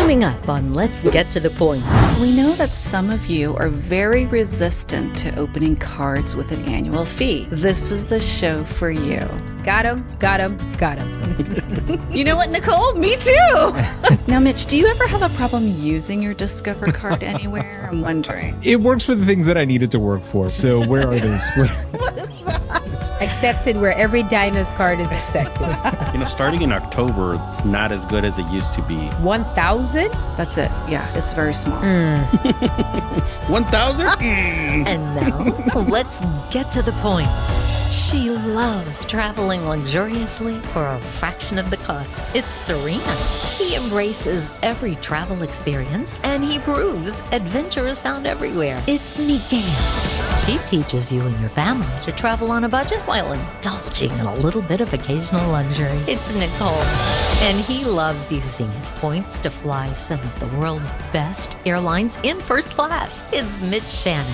Coming up on Let's Get to the Points. We know that some of you are very resistant to opening cards with an annual fee. This is the show for you. Got him. You know what, Nicole? Me too. Now, Mitch, do you ever have a problem using your Discover card anywhere? I'm wondering. It works for the things that I need it to work for. So where are those? What is that? Accepted where every Dinos card is accepted. Starting in October, it's not as good as it used to be. 1,000? That's it. Yeah, it's very small. 1,000? And now, let's get to the points. She loves traveling luxuriously for a fraction of the cost. It's Serena. He embraces every travel experience, and he proves adventure is found everywhere. It's Miguel. She teaches you and your family to travel on a budget while indulging in a little bit of occasional luxury. It's Nicole. And he loves using his points to fly some of the world's best airlines in first class. It's Mitch Shannon.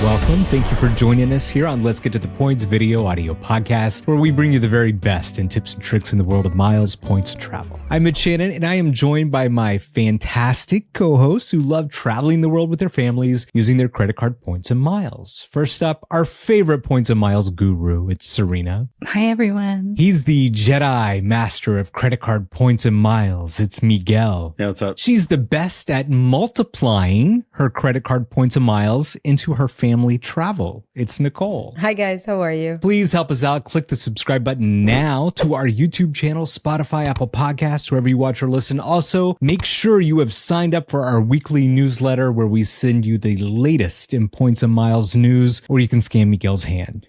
Welcome. Thank you for joining us here on Let's Get to the Points video audio podcast, where we bring you the very best in tips and tricks in the world of miles, points, and travel. I'm Mitch Shannon, and I am joined by my fantastic co-hosts who love traveling the world with their families using their credit card points and miles. First up, our favorite points and miles guru, it's Serena. Hi, everyone. He's the Jedi master of credit card points and miles. It's Miguel. Yeah, what's up? She's the best at multiplying her credit card points and miles into her family travel. It's Nicole. Hi guys, how are you? Please help us out. Click the subscribe button now to our YouTube channel, Spotify, Apple Podcasts, wherever you watch or listen. Also, make sure you have signed up for our weekly newsletter where we send you the latest in points and miles news, or you can scan Miguel's hand.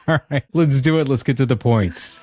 All right, let's do it. Let's get to the points.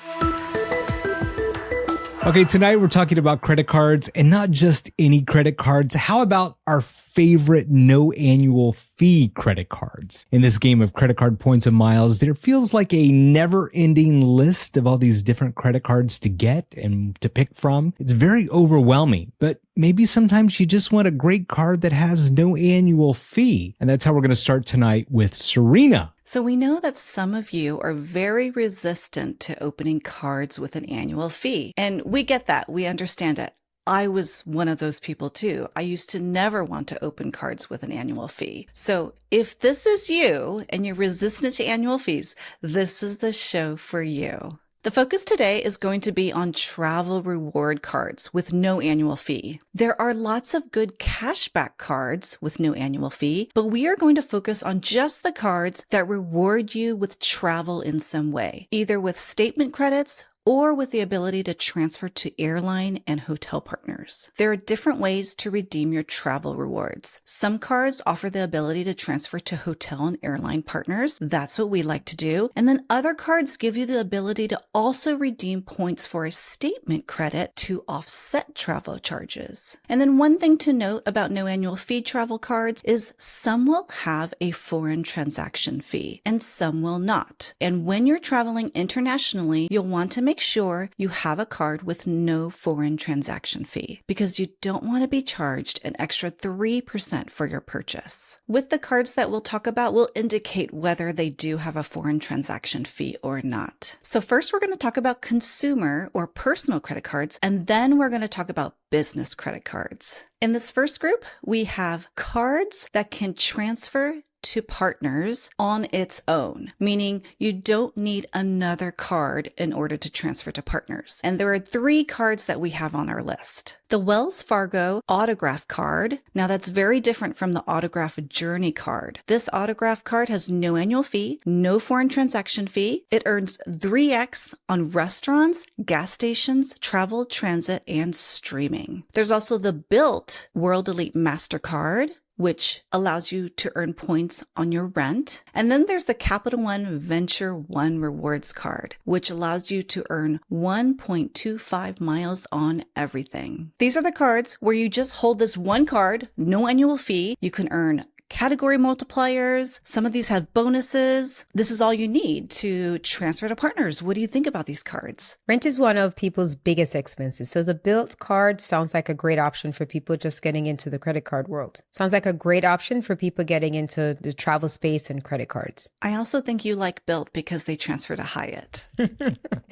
Okay, tonight we're talking about credit cards, and not just any credit cards. How about our favorite no annual fee credit cards? In this game of credit card points and miles, there feels like a never-ending list of all these different credit cards to get and to pick from. It's very overwhelming, but maybe sometimes you just want a great card that has no annual fee. And that's how we're going to start tonight with Serena. So we know that some of you are very resistant to opening cards with an annual fee. And we get that. We understand it. I was one of those people too. I used to never want to open cards with an annual fee. So if this is you and you're resistant to annual fees, this is the show for you. The focus today is going to be on travel reward cards with no annual fee. There are lots of good cashback cards with no annual fee, but we are going to focus on just the cards that reward you with travel in some way, either with statement credits or with the ability to transfer to airline and hotel partners. There are different ways to redeem your travel rewards. Some cards offer the ability to transfer to hotel and airline partners. That's what we like to do. And then other cards give you the ability to also redeem points for a statement credit to offset travel charges. And then one thing to note about no annual fee travel cards is some will have a foreign transaction fee and some will not. And when you're traveling internationally, you'll want to make sure you have a card with no foreign transaction fee because you don't want to be charged an extra 3% for your purchase. With the cards that we'll talk about, we'll indicate whether they do have a foreign transaction fee or not. So first we're going to talk about consumer or personal credit cards, and then we're going to talk about business credit cards. In this first group, we have cards that can transfer to partners on its own, meaning you don't need another card in order to transfer to partners. And there are 3 cards that we have on our list. The Wells Fargo Autograph Card. Now that's very different from the Autograph Journey Card. This Autograph Card has no annual fee, no foreign transaction fee. It earns 3x on restaurants, gas stations, travel, transit, and streaming. There's also the Bilt World Elite MasterCard, which allows you to earn points on your rent. And then there's the Capital One Venture One Rewards Card, which allows you to earn 1.25 miles on everything. These are the cards where you just hold this one card, no annual fee. You can earn category multipliers. Some of these have bonuses. This is all you need to transfer to partners. What do you think about these cards? Rent is one of people's biggest expenses. So the Bilt card sounds like a great option for people just getting into the credit card world. Sounds like a great option for people getting into the travel space and credit cards. I also think you like Bilt because they transfer to Hyatt.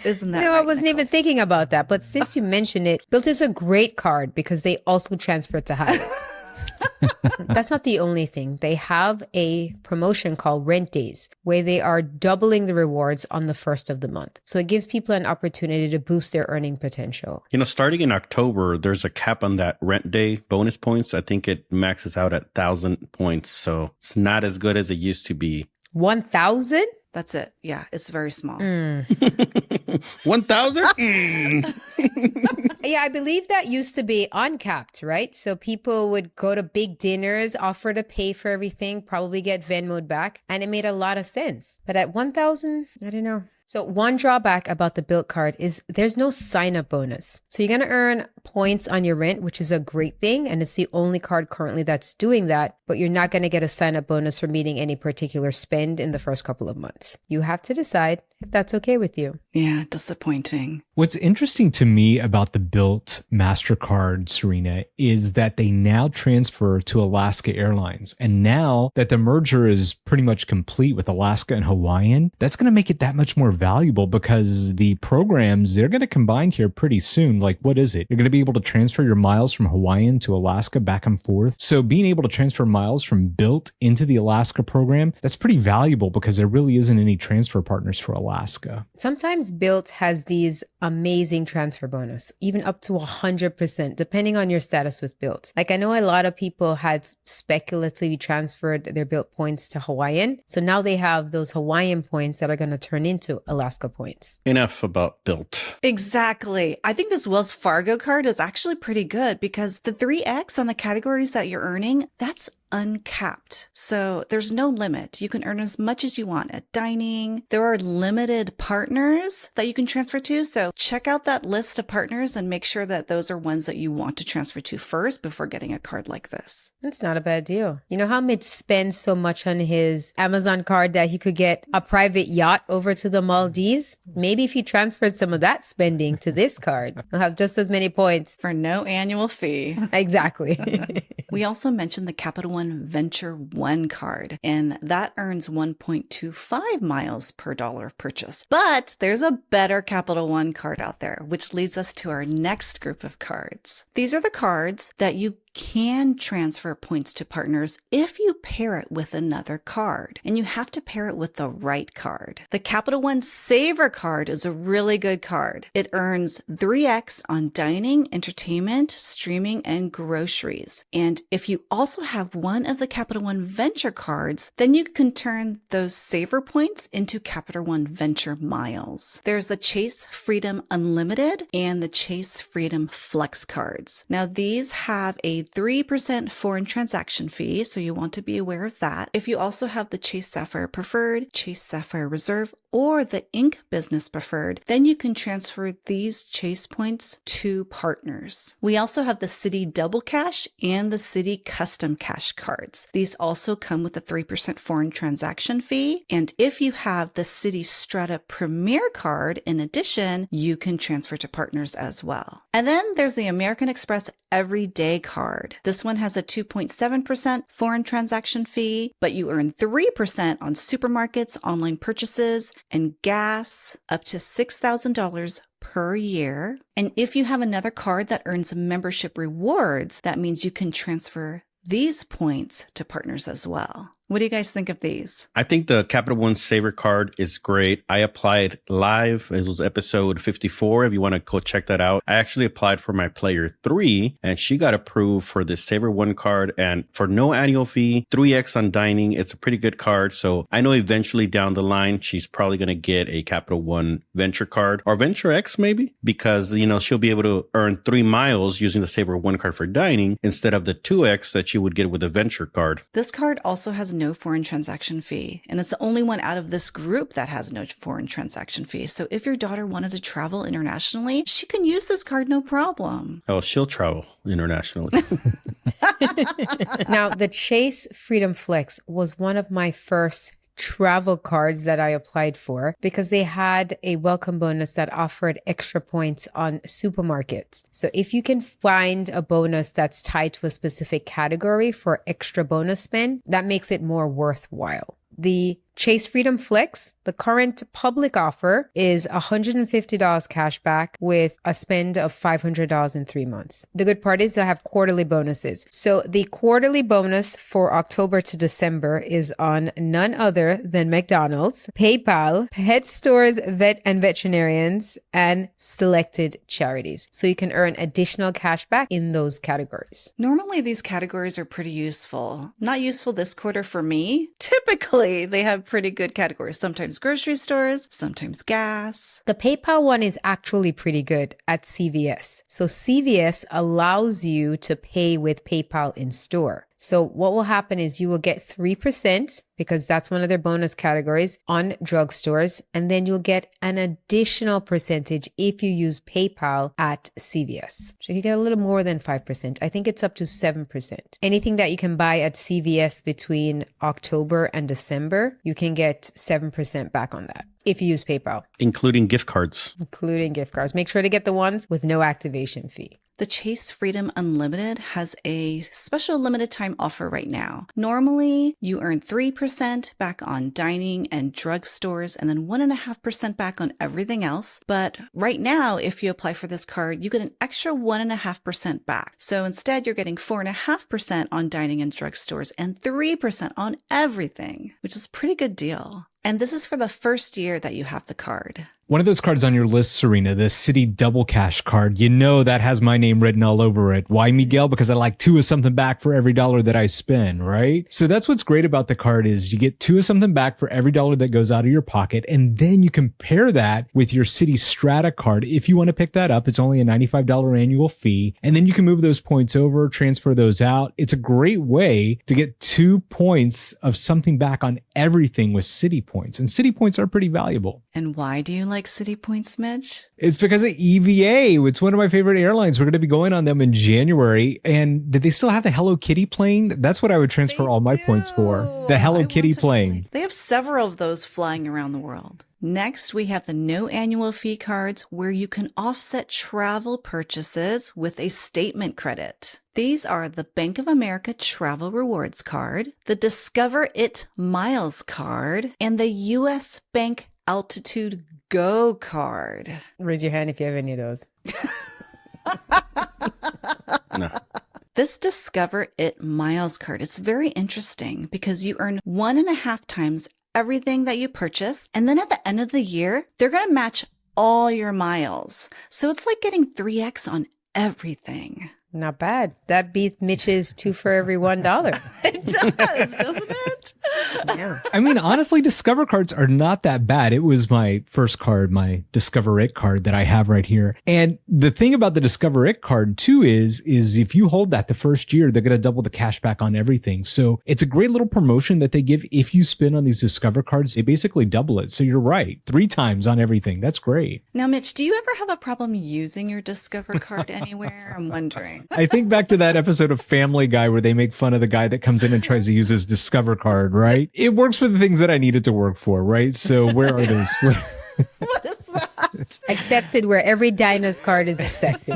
Isn't that No, right, I wasn't Nicole? even thinking about that. But since you mentioned it, Bilt is a great card because they also transfer to Hyatt. That's not the only thing. They have a promotion called Rent Days where they are doubling the rewards on the first of the month. So it gives people an opportunity to boost their earning potential. Starting in October, there's a cap on that rent day bonus points. I think it maxes out at 1,000 points. So it's not as good as it used to be. 1,000? That's it. Yeah, it's very small. 1,000? Yeah, I believe that used to be uncapped, right? So people would go to big dinners, offer to pay for everything, probably get Venmo'd back, and it made a lot of sense. But at 1,000, I don't know. So one drawback about the Bilt card is there's no sign-up bonus. So you're going to earn points on your rent, which is a great thing. And it's the only card currently that's doing that. But you're not going to get a sign-up bonus for meeting any particular spend in the first couple of months. You have to decide if that's okay with you. Yeah, disappointing. What's interesting to me about the Bilt MasterCard, Serena, is that they now transfer to Alaska Airlines. And now that the merger is pretty much complete with Alaska and Hawaiian, that's going to make it that much more valuable because the programs, they're going to combine here pretty soon. Like, what is it? You're going to be able to transfer your miles from Hawaiian to Alaska back and forth. So being able to transfer miles from Bilt into the Alaska program, that's pretty valuable because there really isn't any transfer partners for Alaska. Sometimes Bilt has these amazing transfer bonus, even up to 100%, depending on your status with Bilt. Like I know a lot of people had speculatively transferred their Bilt points to Hawaiian. So now they have those Hawaiian points that are going to turn into Alaska points. Enough about Bilt. Exactly. I think this Wells Fargo card is actually pretty good because the 3X on the categories that you're earning, that's uncapped. So there's no limit. You can earn as much as you want at dining. There are limited partners that you can transfer to. So check out that list of partners and make sure that those are ones that you want to transfer to first before getting a card like this. That's not a bad deal. You know how Mitch spends so much on his Amazon card that he could get a private yacht over to the Maldives? Maybe if he transferred some of that spending to this card, he'll have just as many points. For no annual fee. Exactly. We also mentioned the Capital One Venture One card, and that earns 1.25 miles per dollar of purchase. But there's a better Capital One card out there, which leads us to our next group of cards. These are the cards that you can transfer points to partners if you pair it with another card, and you have to pair it with the right card. The Capital One Saver card is a really good card. It earns 3x on dining, entertainment, streaming, and groceries. And if you also have one of the Capital One Venture cards, then you can turn those Saver points into Capital One Venture miles. There's the Chase Freedom Unlimited and the Chase Freedom Flex cards. Now these have a 3% foreign transaction fee, so you want to be aware of that. If you also have the Chase Sapphire Preferred, Chase Sapphire Reserve, or the Inc. Business Preferred, then you can transfer these Chase points to partners. We also have the Citi Double Cash and the Citi Custom Cash cards. These also come with a 3% foreign transaction fee, and if you have the Citi Strata Premier card, in addition, you can transfer to partners as well. And then there's the American Express Everyday card. This one has a 2.7% foreign transaction fee, but you earn 3% on supermarkets, online purchases, and gas up to $6,000 per year. And if you have another card that earns membership rewards, that means you can transfer these points to partners as well. What do you guys think of these? I think the Capital One Saver card is great. I applied live. It was episode 54. If you want to go check that out, I actually applied for my player 3 and she got approved for the Saver One card, and for no annual fee, 3x on dining. It's a pretty good card. So I know eventually down the line, she's probably going to get a Capital One Venture card or Venture X maybe, because, she'll be able to earn 3 miles using the Saver One card for dining instead of the 2x that you would get with a Venture card. This card also has no foreign transaction fee. And it's the only one out of this group that has no foreign transaction fee. So if your daughter wanted to travel internationally, she can use this card no problem. Oh, she'll travel internationally. Now, the Chase Freedom Flex was one of my first travel cards that I applied for because they had a welcome bonus that offered extra points on supermarkets. So if you can find a bonus that's tied to a specific category for extra bonus spend, that makes it more worthwhile. The Chase Freedom Flex, the current public offer is $150 cash back with a spend of $500 in 3 months. The good part is they have quarterly bonuses. So the quarterly bonus for October to December is on none other than McDonald's, PayPal, pet stores, vet and veterinarians, and selected charities. So you can earn additional cash back in those categories. Normally, these categories are pretty useful. Not useful this quarter for me. Typically, they have pretty good categories. Sometimes grocery stores, sometimes gas. The PayPal one is actually pretty good at CVS. So CVS allows you to pay with PayPal in store. So what will happen is you will get 3% because that's one of their bonus categories on drugstores. And then you'll get an additional percentage if you use PayPal at CVS. So you get a little more than 5%. I think it's up to 7%. Anything that you can buy at CVS between October and December, you can get 7% back on that if you use PayPal. Including gift cards. Including gift cards. Make sure to get the ones with no activation fee. The Chase Freedom Unlimited has a special limited time offer right now. Normally, you earn 3% back on dining and drugstores and then 1.5% back on everything else. But right now, if you apply for this card, you get an extra 1.5% back. So instead, you're getting 4.5% on dining and drugstores and 3% on everything, which is a pretty good deal. And this is for the first year that you have the card. One of those cards on your list, Serena, the Citi Double Cash card, you know that has my name written all over it. Why, Miguel? Because I like 2 of something back for every dollar that I spend, right? So that's what's great about the card is you get 2 of something back for every dollar that goes out of your pocket. And then you compare that with your Citi Strata card. If you want to pick that up, it's only a $95 annual fee. And then you can move those points over, transfer those out. It's a great way to get 2 points of something back on everything with Citi points. And Citi points are pretty valuable. And why do you like Citi points, Mitch? It's because of EVA. It's one of my favorite airlines. We're going to be going on them in January. And did they still have the Hello Kitty plane? That's what I would transfer all my points for. The Hello Kitty plane. They have several of those flying around the world. Next, we have the no annual fee cards where you can offset travel purchases with a statement credit. These are the Bank of America Travel Rewards card, the Discover It Miles card, and the U.S. Bank Altitude Go card. Raise your hand if you have any of those. No. This Discover It Miles card is very interesting because you earn 1.5 times everything that you purchase. And then at the end of the year, they're going to match all your miles. So it's like getting 3x on everything. Not bad. That beats Mitch's 2 for every $1. It does, doesn't it? Yeah. I mean, honestly, Discover cards are not that bad. It was my first card, my Discover It card that I have right here. And the thing about the Discover It card too is if you hold that the first year, they're going to double the cash back on everything. So it's a great little promotion that they give. If you spend on these Discover cards, they basically double it. So you're right. 3 times on everything. That's great. Now, Mitch, do you ever have a problem using your Discover card anywhere? I'm wondering. I think back to that episode of Family Guy where they make fun of the guy that comes in and tries to use his Discover card, right? It works for the things that I need it to work for, right? So where are those? What is that? Accepted where every diner's card is accepted.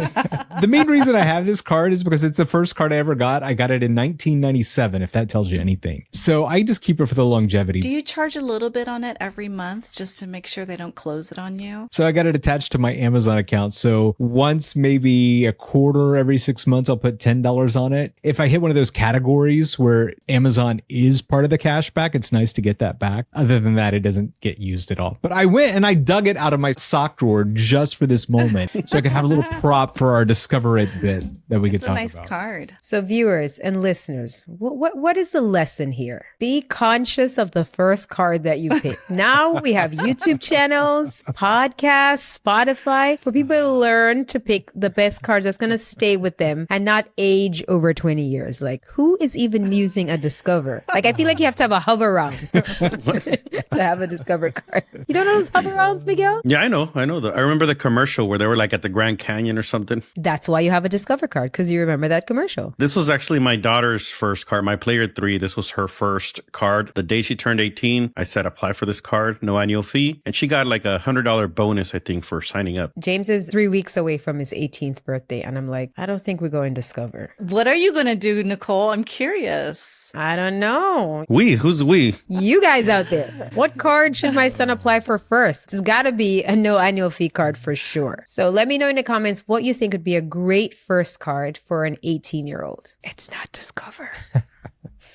The main reason I have this card is because it's the first card I ever got. I got it in 1997, if that tells you anything. So I just keep it for the longevity. Do you charge a little bit on it every month just to make sure they don't close it on you? So I got it attached to my Amazon account. So once, maybe a quarter every 6 months, I'll put $10 on it. If I hit one of those categories where Amazon is part of the cash back, it's nice to get that back. Other than that, it doesn't get used at all. But I went and I dug it out of my sock drawer afterward just for this moment, so I could have a little prop for our Discover It bit that we could It's a talk nice about. card. So viewers and listeners, what is the lesson here? Be conscious of the first card that you pick. Now we have YouTube channels, podcasts, Spotify, for people to learn to pick the best cards that's going to stay with them and not age over 20 years. Like, who is even using a Discover? Like, I feel like you have to have a hover round to have a Discover card. You don't know those hover rounds, Miguel? Yeah, I know. I remember the commercial where they were like at the Grand Canyon or something. That's why you have a Discover card, because you remember that commercial. This was actually my daughter's first card, my player 3. This was her first card. The day she turned 18, I said, apply for this card, no annual fee. And she got like $100 bonus, I think, for signing up. James is 3 weeks away from his 18th birthday. And I'm like, I don't think we're going Discover. What are you going to do, Nicole? I'm curious. I don't know. Who's we? You guys out there, what card should my son apply for first? It's got to be a no annual fee card for sure. So let me know in the comments what you think would be a great first card for an 18-year-old. It's not Discover.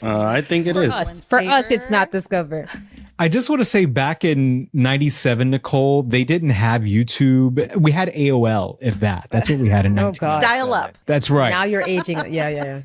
I think it is. For us, it's not Discover. I just want to say back in 97, Nicole, they didn't have YouTube. We had AOL, if that. That's what we had in Oh, 19. God. Dial up. That's right. Now you're aging. Yeah.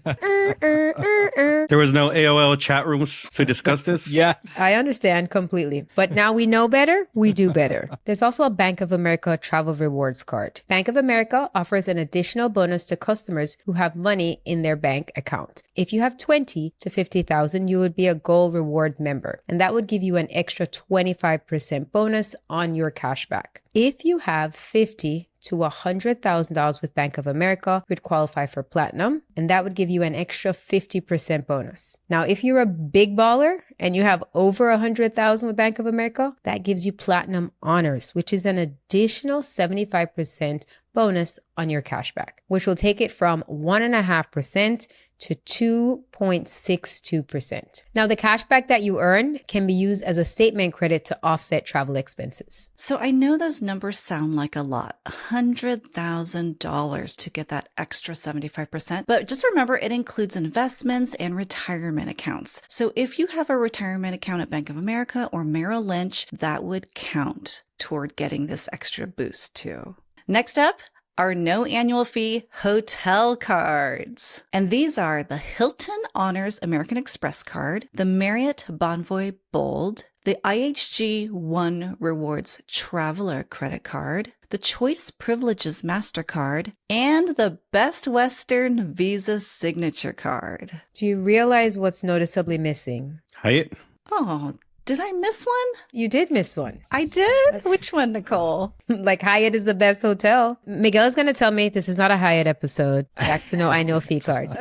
There was no AOL chat rooms to discuss this? Yes. I understand completely. But now we know better, we do better. There's also a Bank of America travel rewards card. Bank of America offers an additional bonus to customers who have money in their bank account. If you have 20 to 50,000, you would be a Gold Reward member, and that would give you an extra 25% bonus on your cashback. If you have 50 to $100,000 with Bank of America, you'd qualify for Platinum, and that would give you an extra 50% bonus. Now, if you're a big baller and you have over 100,000 with Bank of America, that gives you Platinum Honors, which is an additional 75% bonus on your cashback, which will take it from 1.5% to 2.62%. Now, the cashback that you earn can be used as a statement credit to offset travel expenses. So I know those numbers sound like a lot, $100,000 to get that extra 75%. But just remember, it includes investments and retirement accounts. So if you have a retirement account at Bank of America or Merrill Lynch, that would count toward getting this extra boost too. Next up, our no annual fee hotel cards. And these are the Hilton Honors American Express card, the Marriott Bonvoy Bold, the IHG One Rewards Traveler credit card, the Choice Privileges MasterCard, and the Best Western Visa Signature card. Do you realize what's noticeably missing? Hyatt? Oh, did I miss one? You did miss one. I did? Which one, Nicole? Like Hyatt is the best hotel. Miguel is going to tell me this is not a Hyatt episode. Back to no annual fee cards.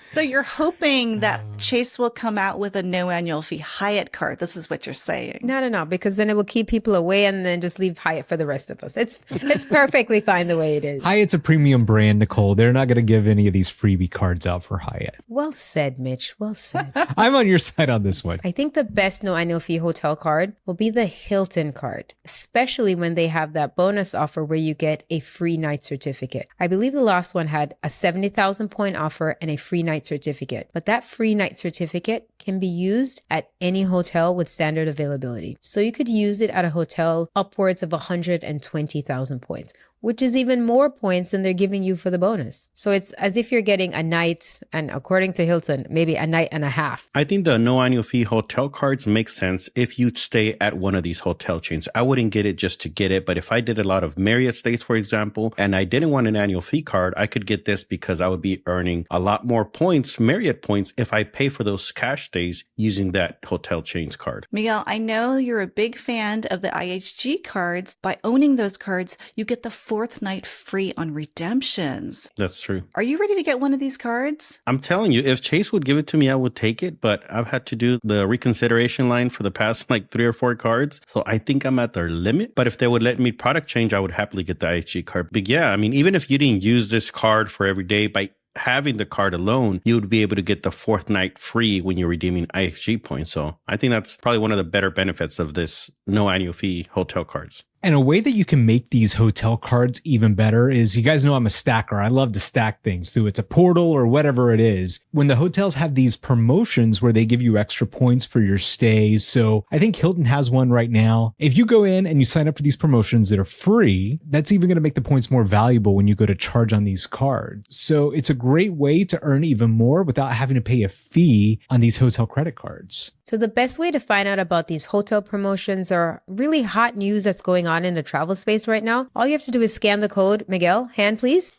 So you're hoping that Chase will come out with a no annual fee Hyatt card. This is what you're saying. No, because then it will keep people away and then just leave Hyatt for the rest of us. It's perfectly fine the way it is. Hyatt's a premium brand, Nicole. They're not going to give any of these freebie cards out for Hyatt. Well said, Mitch. Well said. I'm on your side on this one. I think the best no annual fee hotel card will be the Hilton card, especially when they have that bonus offer where you get a free night certificate. I believe the last one had a 70,000 point offer and a free night certificate, but that free night certificate can be used at any hotel with standard availability. So you could use it at a hotel upwards of 120,000 points, which is even more points than they're giving you for the bonus. So it's as if you're getting a night, and according to Hilton, maybe a night and a half. I think the no annual fee hotel cards make sense if you stay at one of these hotel chains. I wouldn't get it just to get it, but if I did a lot of Marriott stays, for example, and I didn't want an annual fee card, I could get this because I would be earning a lot more points, Marriott points, if I pay for those cash stays using that hotel chains card. Miguel, I know you're a big fan of the IHG cards. By owning those cards, you get the fourth night free on redemptions. That's true. Are you ready to get one of these cards? I'm telling you, if Chase would give it to me, I would take it, but I've had to do the reconsideration line for the past like 3 or 4 cards. So I think I'm at their limit, but if they would let me product change, I would happily get the IHG card. But yeah, I mean, even if you didn't use this card for every day, by having the card alone, you would be able to get the fourth night free when you're redeeming IHG points. So I think that's probably one of the better benefits of this no annual fee hotel cards. And a way that you can make these hotel cards even better is, you guys know I'm a stacker. I love to stack things through it's a portal or whatever it is. When the hotels have these promotions where they give you extra points for your stays. So I think Hilton has one right now. If you go in and you sign up for these promotions that are free, that's even going to make the points more valuable when you go to charge on these cards. So it's a great way to earn even more without having to pay a fee on these hotel credit cards. So the best way to find out about these hotel promotions or really hot news that's going on in the travel space right now, all you have to do is scan the code. Miguel, hand please.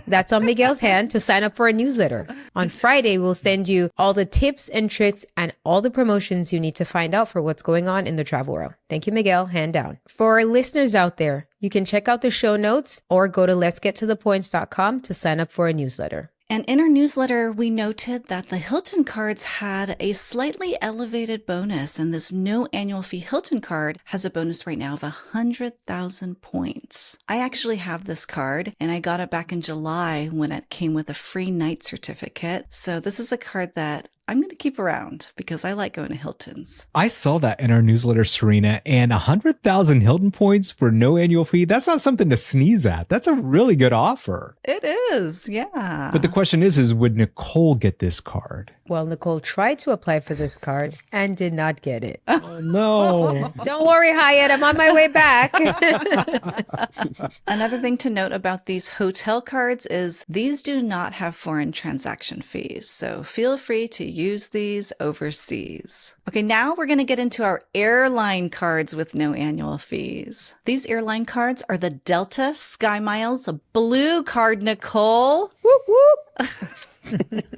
That's on Miguel's hand to sign up for a newsletter. On Friday, we'll send you all the tips and tricks and all the promotions you need to find out for what's going on in the travel world. Thank you, Miguel. Hand down. For our listeners out there, you can check out the show notes or go to letsgettothepoints.com to sign up for a newsletter. And in our newsletter, we noted that the Hilton cards had a slightly elevated bonus, and this no annual fee Hilton card has a bonus right now of 100,000 points. I actually have this card, and I got it back in July when it came with a free night certificate. So this is a card that I'm going to keep around because I like going to Hilton's. I saw that in our newsletter, Serena, and 100,000 Hilton points for no annual fee. That's not something to sneeze at. That's a really good offer. It is, yeah. But the question is would Nicole get this card? Well, Nicole tried to apply for this card and did not get it. Oh, no. Don't worry, Hyatt. I'm on my way back. Another thing to note about these hotel cards is these do not have foreign transaction fees. So feel free to use these overseas. Okay, now we're going to get into our airline cards with no annual fees. These airline cards are the Delta Sky Miles Blue card, Nicole. Whoop, whoop.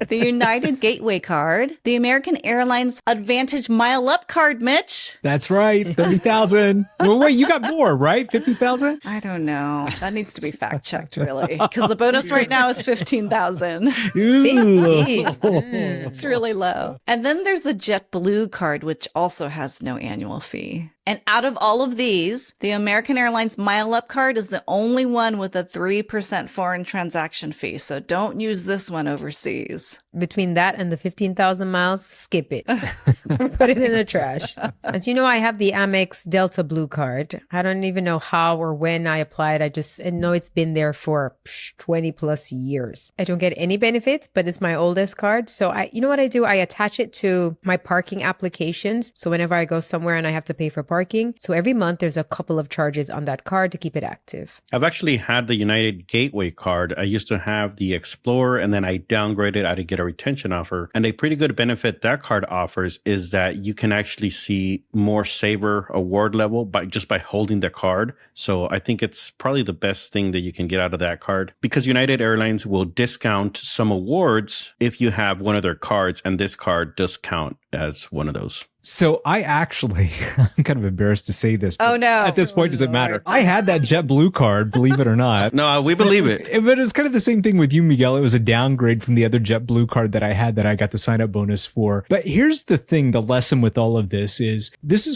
The United Gateway card, the American Airlines Advantage Mile Up card, Mitch. That's right, 30,000. Well, wait, you got more, right? 50,000? I don't know. That needs to be fact checked, really, because the bonus right now is 15,000. It's really low. And then there's the JetBlue card, which also has no annual fee. And out of all of these, the American Airlines Mile Up card is the only one with a 3% foreign transaction fee. So don't use this one overseas. Between that and the 15,000 miles, skip it. Put it in the trash. As you know, I have the Amex Delta Blue card. I don't even know how or when I applied. I just know it's been there for 20 plus years. I don't get any benefits, but it's my oldest card. So you know what I do? I attach it to my parking applications. So whenever I go somewhere and I have to pay for parking, so every month there's a couple of charges on that card to keep it active. I've actually had the United Gateway card. I used to have the Explorer, and then I downgraded. I did get a retention offer. And a pretty good benefit that card offers is that you can actually see more Saver award level just by holding the card. So I think it's probably the best thing that you can get out of that card, because United Airlines will discount some awards if you have one of their cards, and this card does count as one of those. So I actually, I'm kind of embarrassed to say this. Oh, no. At this point, does it matter? I had that JetBlue card, believe it or not. No, we believe it. But it's kind of the same thing with you, Miguel. It was a downgrade from the other JetBlue card that I had that I got the sign up bonus for. But here's the thing, the lesson with all of this is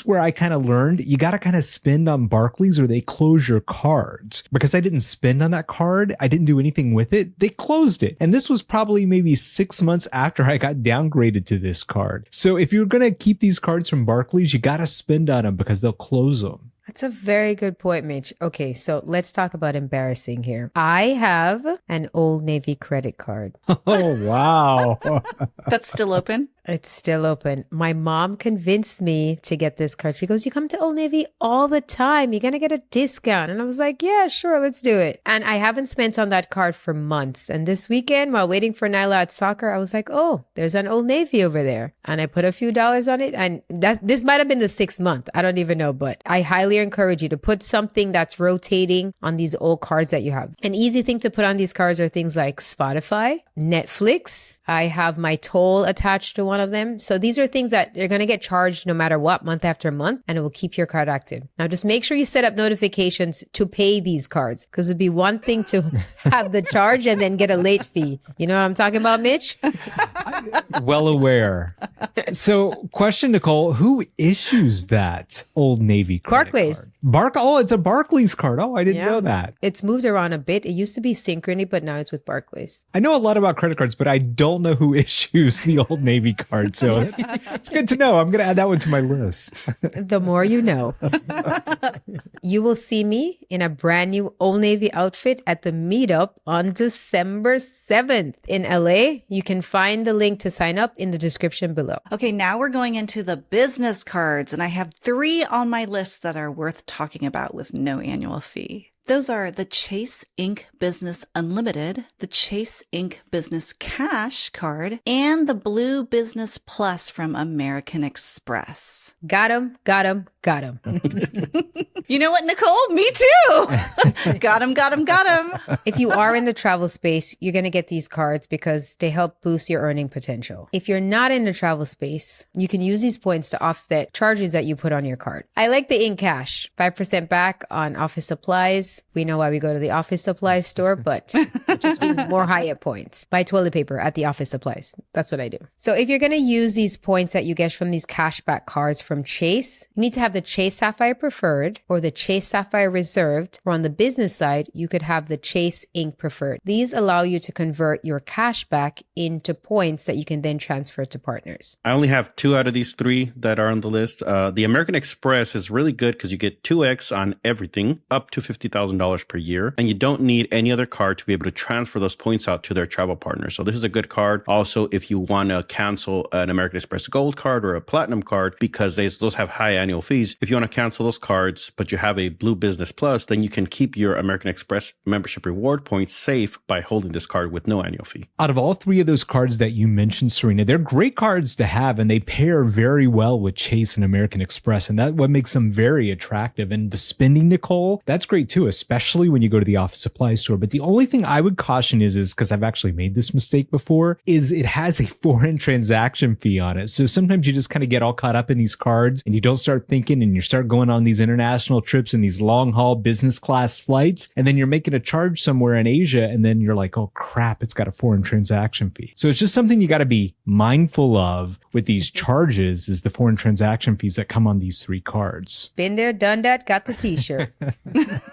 where I kind of learned you got to kind of spend on Barclays or they close your cards. Because I didn't spend on that card, I didn't do anything with it, they closed it. And this was probably maybe 6 months after I got downgraded to this card. So if you're going to keep these cards from Barclays, you got to spend on them because they'll close them. That's a very good point, Mitch. Okay, so let's talk about embarrassing here. I have an Old Navy credit card. Oh, wow. That's still open? It's still open. My mom convinced me to get this card. She goes, you come to Old Navy all the time. You're going to get a discount. And I was like, yeah, sure, let's do it. And I haven't spent on that card for months. And this weekend, while waiting for Nyla at soccer, I was like, oh, there's an Old Navy over there. And I put a few dollars on it. And this might have been the 6th month. I don't even know. But I highly encourage you to put something that's rotating on these old cards that you have. An easy thing to put on these cards are things like Spotify, Netflix. I have my toll attached to one of them. So these are things that you're going to get charged no matter what, month after month, and it will keep your card active. Now, just make sure you set up notifications to pay these cards, because it'd be one thing to have the charge and then get a late fee. You know what I'm talking about, Mitch? Well aware. So question, Nicole, who issues that Old Navy credit Barclays. Oh, it's a Barclays card. Oh, I didn't Yeah. know that. It's moved around a bit. It used to be Synchrony, but now it's with Barclays. I know a lot about credit cards, but I don't know who issues the Old Navy card. So it's good to know. I'm going to add that one to my list. The more you know. You will see me in a brand new Old Navy outfit at the meetup on December 7th in LA. You can find the link to sign up in the description below. Okay, now we're going into the business cards, and I have 3 on my list that are worth talking about with no annual fee. Those are the Chase Ink Business Unlimited, the Chase Ink Business Cash card, and the Blue Business Plus from American Express. Got him, got him, got him. You know what, Nicole? Me too. Got him. If you are in the travel space, you're going to get these cards because they help boost your earning potential. If you're not in the travel space, you can use these points to offset charges that you put on your card. I like the Ink Cash, 5% back on office supplies. We know why we go to the office supplies store, but it just means more Hyatt points. Buy toilet paper at the office supplies. That's what I do. So if you're going to use these points that you get from these cashback cards from Chase, you need to have the Chase Sapphire Preferred or the Chase Sapphire Reserved, or on the business side, you could have the Chase Ink Preferred. These allow you to convert your cashback into points that you can then transfer to partners. I only have 2 out of these 3 that are on the list. The American Express is really good because you get 2x on everything up to $50,000 per year. And you don't need any other card to be able to transfer those points out to their travel partners. So this is a good card. Also, if you want to cancel an American Express Gold card or a Platinum card, because those have high annual fees, if you want to cancel those cards, but you have a Blue Business Plus, then you can keep your American Express membership reward points safe by holding this card with no annual fee. Out of all 3 of those cards that you mentioned, Serena, they're great cards to have, and they pair very well with Chase and American Express, and that's what makes them very attractive. And the spending, Nicole, that's great too, especially when you go to the office supply store. But the only thing I would caution is because I've actually made this mistake before, is it has a foreign transaction fee on it. So sometimes you just kind of get all caught up in these cards and you don't start thinking, and you start going on these international trips and these long haul business class flights, and then you're making a charge somewhere in Asia, and then you're like, oh crap, it's got a foreign transaction fee. So it's just something you got to be mindful of with these charges, is the foreign transaction fees that come on these 3 cards. Been there, done that, got the t-shirt.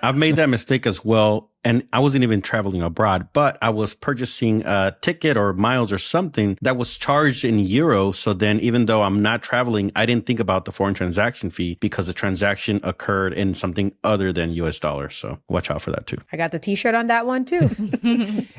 I've made that mistake as well. And I wasn't even traveling abroad, but I was purchasing a ticket or miles or something that was charged in euros. So then even though I'm not traveling, I didn't think about the foreign transaction fee because the transaction occurred in something other than US dollars. So watch out for that too. I got the t-shirt on that one too.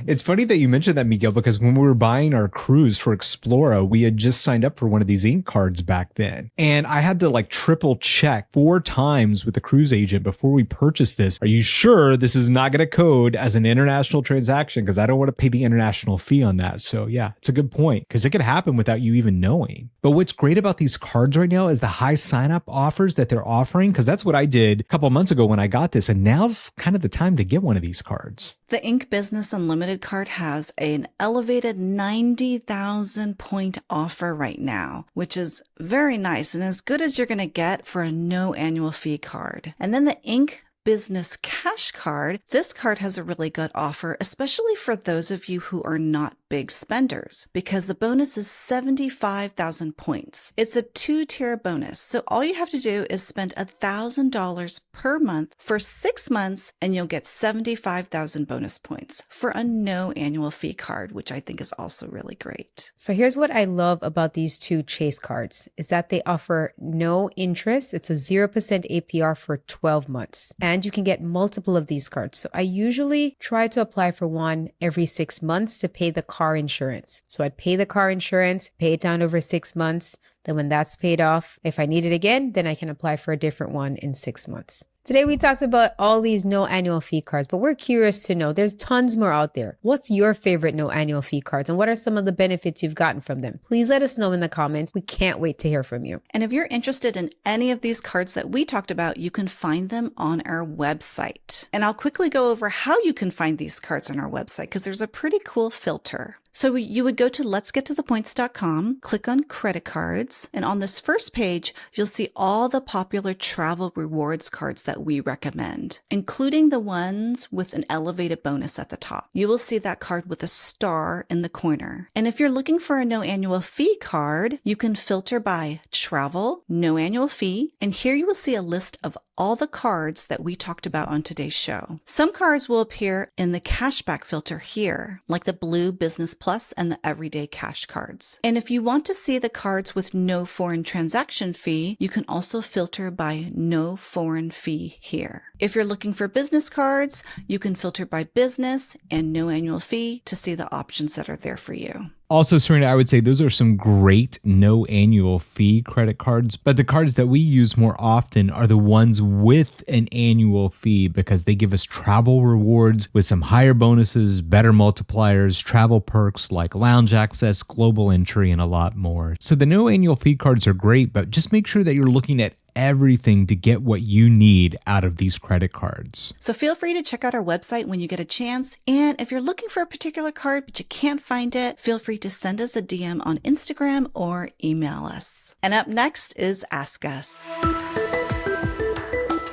It's funny that you mentioned that, Miguel, because when we were buying our cruise for Explora, we had just signed up for one of these ink cards back then. And I had to like triple check 4 times with the cruise agent before we purchased this. Are you sure this is not going to code as an international transaction? Because I don't want to pay the international fee on that. So yeah, it's a good point, because it could happen without you even knowing. But what's great about these cards right now is the high sign-up offers that they're offering, because that's what I did a couple of months ago when I got this. And now's kind of the time to get one of these cards. The Ink Business Unlimited card has an elevated 90,000 point offer right now, which is very nice and as good as you're going to get for a no annual fee card. And then the Ink Business Cash card, this card has a really good offer, especially for those of you who are not big spenders, because the bonus is 75,000 points. It's a 2-tier bonus. So all you have to do is spend $1,000 per month for 6 months and you'll get 75,000 bonus points for a no annual fee card, which I think is also really great. So here's what I love about these 2 Chase cards is that they offer no interest. It's a 0% APR for 12 months. And you can get multiple of these cards. So I usually try to apply for one every 6 months to pay the car insurance. So I'd pay the car insurance, pay it down over 6 months. Then when that's paid off, if I need it again, then I can apply for a different one in 6 months. Today, we talked about all these no annual fee cards, but we're curious to know, there's tons more out there. What's your favorite no annual fee cards, and what are some of the benefits you've gotten from them? Please let us know in the comments. We can't wait to hear from you. And if you're interested in any of these cards that we talked about, you can find them on our website. And I'll quickly go over how you can find these cards on our website, because there's a pretty cool filter. So you would go to letsgettothepoints.com, click on credit cards, and on this first page, you'll see all the popular travel rewards cards that we recommend, including the ones with an elevated bonus at the top. You will see that card with a star in the corner. And if you're looking for a no annual fee card, you can filter by travel, no annual fee, and here you will see a list of all the cards that we talked about on today's show. Some cards will appear in the cashback filter here, like the Blue Business Plus and the Everyday Cash cards. And if you want to see the cards with no foreign transaction fee, you can also filter by no foreign fee here. If you're looking for business cards, you can filter by business and no annual fee to see the options that are there for you. Also, Serena, I would say those are some great no annual fee credit cards, but the cards that we use more often are the ones with an annual fee because they give us travel rewards with some higher bonuses, better multipliers, travel perks like lounge access, global entry, and a lot more. So the no annual fee cards are great, but just make sure that you're looking at everything to get what you need out of these credit cards. So feel free to check out our website when you get a chance. And if you're looking for a particular card but you can't find it, feel free to send us a DM on Instagram or email us. And up next is Ask Us.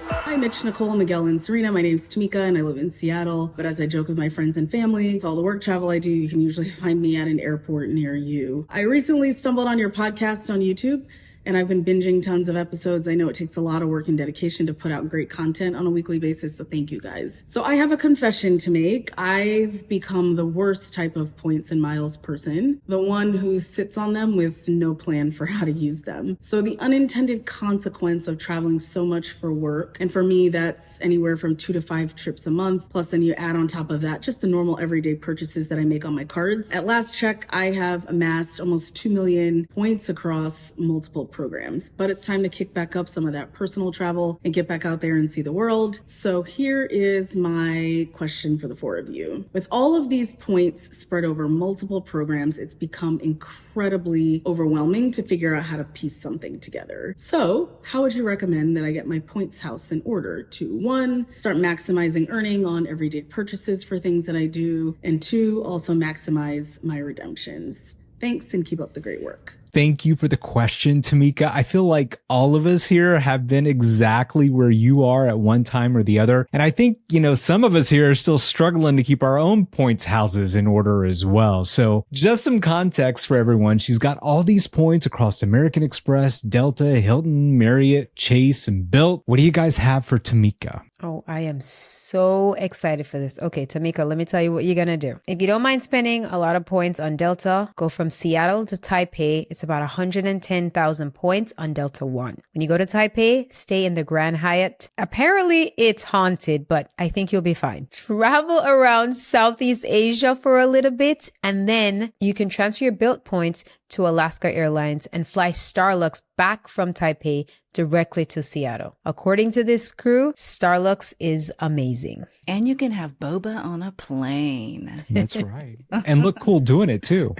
Hi, Mitch, Nicole, Miguel, and Serena. My name's Tamika, and I live in Seattle. But as I joke with my friends and family, with all the work travel I do, you can usually find me at an airport near you. I recently stumbled on your podcast on YouTube, and I've been binging tons of episodes. I know it takes a lot of work and dedication to put out great content on a weekly basis, so thank you guys. So I have a confession to make. I've become the worst type of points and miles person, the one who sits on them with no plan for how to use them. So the unintended consequence of traveling so much for work, and for me, that's anywhere from 2 to 5 trips a month, plus then you add on top of that just the normal everyday purchases that I make on my cards. At last check, I have amassed almost 2 million points across multiple programs, but it's time to kick back up some of that personal travel and get back out there and see the world. So here is my question for the 4 of you. With all of these points spread over multiple programs, it's become incredibly overwhelming to figure out how to piece something together. So how would you recommend that I get my points house in order to 1, start maximizing earning on everyday purchases for things that I do, and 2, also maximize my redemptions? Thanks, and keep up the great work. Thank you for the question, Tamika. I feel like all of us here have been exactly where you are at one time or the other. And I think, some of us here are still struggling to keep our own points houses in order as well. So just some context for everyone. She's got all these points across American Express, Delta, Hilton, Marriott, Chase, and Bilt. What do you guys have for Tamika? Oh, I am so excited for this. Okay, Tamika, let me tell you what you're going to do. If you don't mind spending a lot of points on Delta, go from Seattle to Taipei. It's about 110,000 points on Delta One. When you go to Taipei, stay in the Grand Hyatt. Apparently, it's haunted, but I think you'll be fine. Travel around Southeast Asia for a little bit, and then you can transfer your Bilt points to Alaska Airlines and fly Starlux back from Taipei directly to Seattle. According to this crew, Starlux is amazing. And you can have boba on a plane. That's right. And look cool doing it too.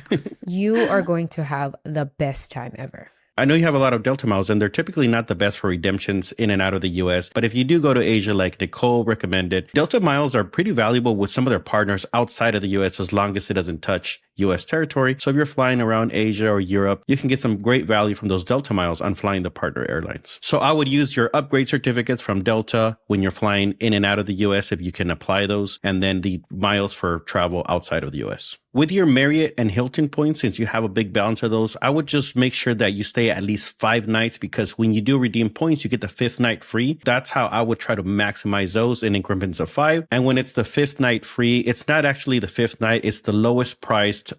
You are going to have the best time ever. I know you have a lot of Delta miles, and they're typically not the best for redemptions in and out of the U.S. But if you do go to Asia, like Nicole recommended, Delta miles are pretty valuable with some of their partners outside of the U.S. as long as it doesn't touch U.S. territory. So if you're flying around Asia or Europe, you can get some great value from those Delta miles on flying the partner airlines. So I would use your upgrade certificates from Delta when you're flying in and out of the U.S. if you can apply those, and then the miles for travel outside of the U.S. With your Marriott and Hilton points, since you have a big balance of those, I would just make sure that you stay at least 5 nights, because when you do redeem points, you get the 5th night free. That's how I would try to maximize those in increments of 5. And when it's the 5th night free, it's not actually the 5th night. It's the lowest priced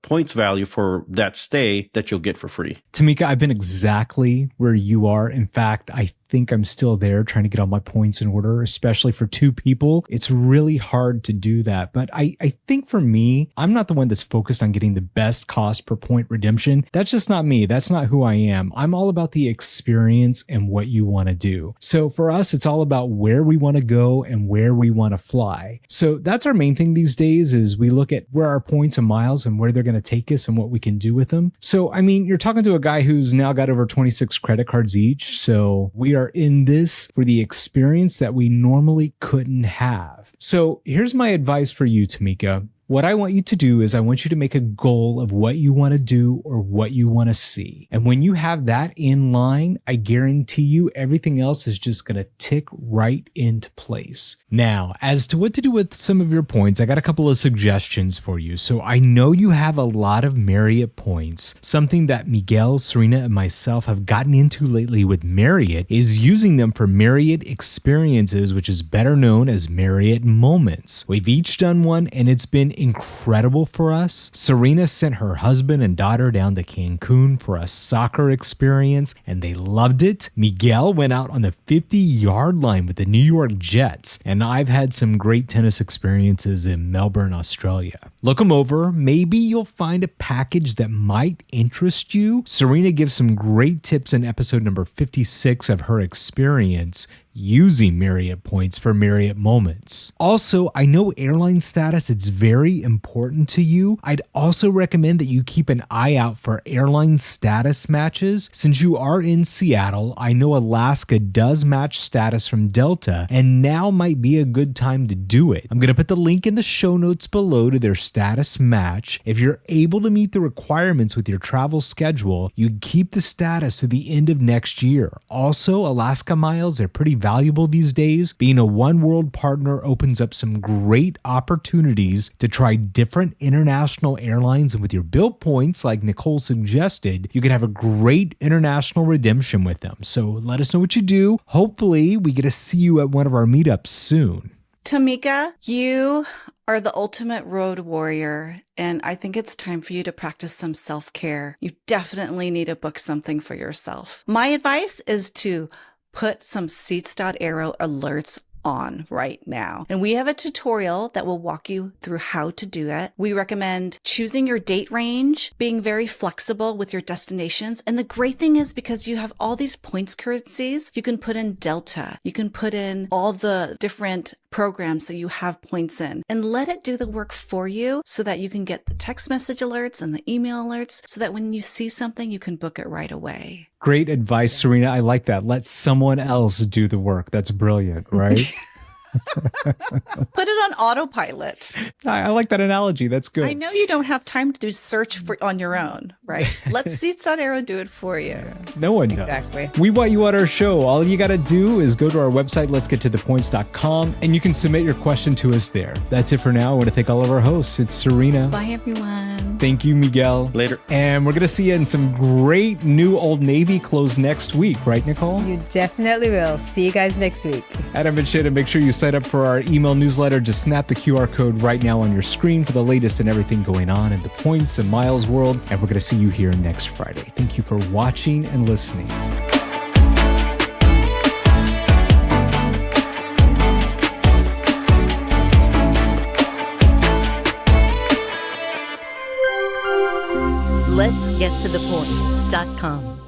points value for that stay that you'll get for free. Tamika, I've been exactly where you are. In fact, I think I'm still there trying to get all my points in order, especially for 2 people. It's really hard to do that. But I think for me, I'm not the one that's focused on getting the best cost per point redemption. That's just not me. That's not who I am. I'm all about the experience and what you want to do. So for us, it's all about where we want to go and where we want to fly. So that's our main thing these days, is we look at where our points and miles and where they're going to take us and what we can do with them. So, I mean, you're talking to a guy who's now got over 26 credit cards each. So we are in this for the experience that we normally couldn't have. So here's my advice for you, Tamika. What I want you to do is I want you to make a goal of what you want to do or what you want to see. And when you have that in line, I guarantee you everything else is just going to tick right into place. Now, as to what to do with some of your points, I got a couple of suggestions for you. So I know you have a lot of Marriott points. Something that Miguel, Serena, and myself have gotten into lately with Marriott is using them for Marriott experiences, which is better known as Marriott Moments. We've each done one and it's been incredible for us. Serena sent her husband and daughter down to Cancun for a soccer experience and they loved it. Miguel went out on the 50-yard line with the New York Jets, and I've had some great tennis experiences in Melbourne, Australia. Look them over. Maybe you'll find a package that might interest you. Serena gives some great tips in episode number 56 of her experience using Marriott points for Marriott Moments. Also, I know airline status, it's very important to you. I'd also recommend that you keep an eye out for airline status matches. Since you are in Seattle, I know Alaska does match status from Delta, and now might be a good time to do it. I'm going to put the link in the show notes below to their status match. If you're able to meet the requirements with your travel schedule, you keep the status to the end of next year. Also, Alaska miles are pretty valuable these days. Being a One World partner opens up some great opportunities to try different international airlines, and with your Bilt points, like Nicole suggested, you can have a great international redemption with them. So let us know what you do. Hopefully, we get to see you at one of our meetups soon. Tamika, you are the ultimate road warrior, and I think it's time for you to practice some self-care. You definitely need to book something for yourself. My advice is to put some Seats.aero alerts on right now. And we have a tutorial that will walk you through how to do it. We recommend choosing your date range, being very flexible with your destinations. And the great thing is, because you have all these points currencies, you can put in Delta. You can put in all the different programs that you have points in and let it do the work for you so that you can get the text message alerts and the email alerts so that when you see something, you can book it right away. Great advice, Serena. I like that. Let someone else do the work. That's brilliant, right? Put it on autopilot. I like that analogy. That's good. I know you don't have time to do search on your own, right? Let Seats.aero do it for you. No one does. Exactly. We want you on our show. All you got to do is go to our website, letsgettothepoints.com, and you can submit your question to us there. That's it for now. I want to thank all of our hosts. It's Serena. Bye, everyone. Thank you, Miguel. Later. And we're going to see you in some great new Old Navy clothes next week, right, Nicole? You definitely will. See you guys next week. Adam and Shannon, make sure you sign up for our email newsletter. Just snap the QR code right now on your screen for the latest and everything going on in the points and miles world. And we're going to see you here next Friday. Thank you for watching and listening. Let's get to the points.com.